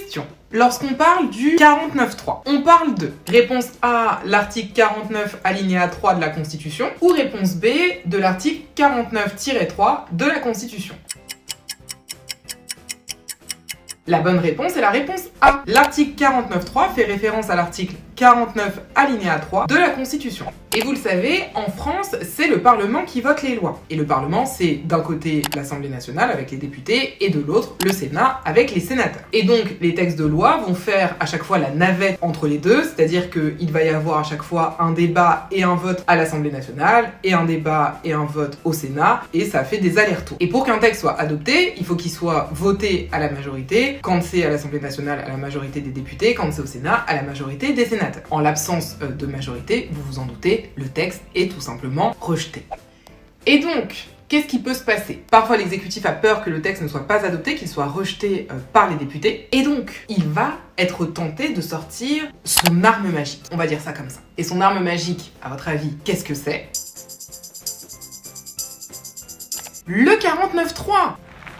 Question. Lorsqu'on parle du 49.3, on parle de réponse A, l'article 49 alinéa 3 de la Constitution, ou réponse B, de l'article 49-3 de la Constitution. La bonne réponse est la réponse A. L'article 49.3 fait référence à l'article 49 alinéa 3 de la Constitution. Et vous le savez, en France, c'est le Parlement qui vote les lois. Et le Parlement, c'est d'un côté l'Assemblée nationale avec les députés et de l'autre le Sénat avec les sénateurs. Et donc, les textes de loi vont faire à chaque fois la navette entre les deux, c'est-à-dire qu'il va y avoir à chaque fois un débat et un vote à l'Assemblée nationale, et un débat et un vote au Sénat, et ça fait des allers-retours. Et pour qu'un texte soit adopté, il faut qu'il soit voté à la majorité, quand c'est à l'Assemblée nationale à la majorité des députés, quand c'est au Sénat à la majorité des sénateurs. En l'absence de majorité, vous vous en doutez, le texte est tout simplement rejeté. Et donc, qu'est-ce qui peut se passer? Parfois, l'exécutif a peur que le texte ne soit pas adopté, qu'il soit rejeté par les députés, et donc, il va être tenté de sortir son arme magique. On va dire ça comme ça. Et son arme magique, à votre avis, qu'est-ce que c'est? Le 49.3!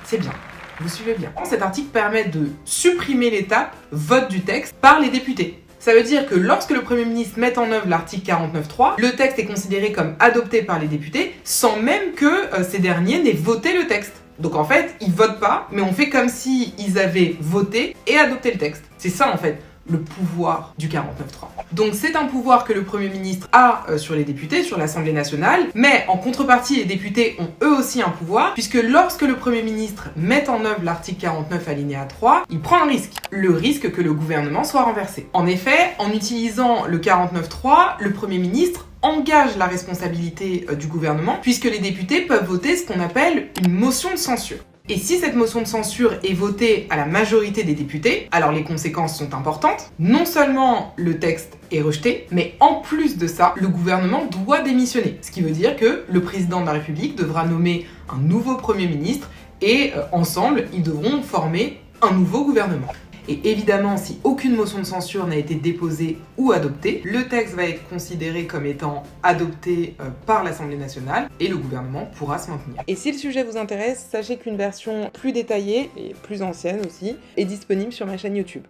C'est bien. Vous suivez bien. Cet article permet de supprimer l'étape vote du texte par les députés. Ça veut dire que lorsque le Premier ministre met en œuvre l'article 49.3, le texte est considéré comme adopté par les députés sans même que ces derniers n'aient voté le texte. Donc en fait, ils votent pas, mais on fait comme s'ils avaient voté et adopté le texte. C'est ça en fait, le pouvoir du 49.3. Donc c'est un pouvoir que le Premier ministre a sur les députés, sur l'Assemblée nationale, mais en contrepartie, les députés ont eux aussi un pouvoir, puisque lorsque le Premier ministre met en œuvre l'article 49 alinéa 3, il prend un risque, le risque que le gouvernement soit renversé. En effet, en utilisant le 49.3, le Premier ministre engage la responsabilité du gouvernement, puisque les députés peuvent voter ce qu'on appelle une motion de censure. Et si cette motion de censure est votée à la majorité des députés, alors les conséquences sont importantes. Non seulement le texte est rejeté, mais en plus de ça, le gouvernement doit démissionner. Ce qui veut dire que le président de la République devra nommer un nouveau Premier ministre et ensemble, ils devront former un nouveau gouvernement. Et évidemment, si aucune motion de censure n'a été déposée ou adoptée, le texte va être considéré comme étant adopté par l'Assemblée nationale et le gouvernement pourra se maintenir. Et si le sujet vous intéresse, sachez qu'une version plus détaillée et plus ancienne aussi est disponible sur ma chaîne YouTube.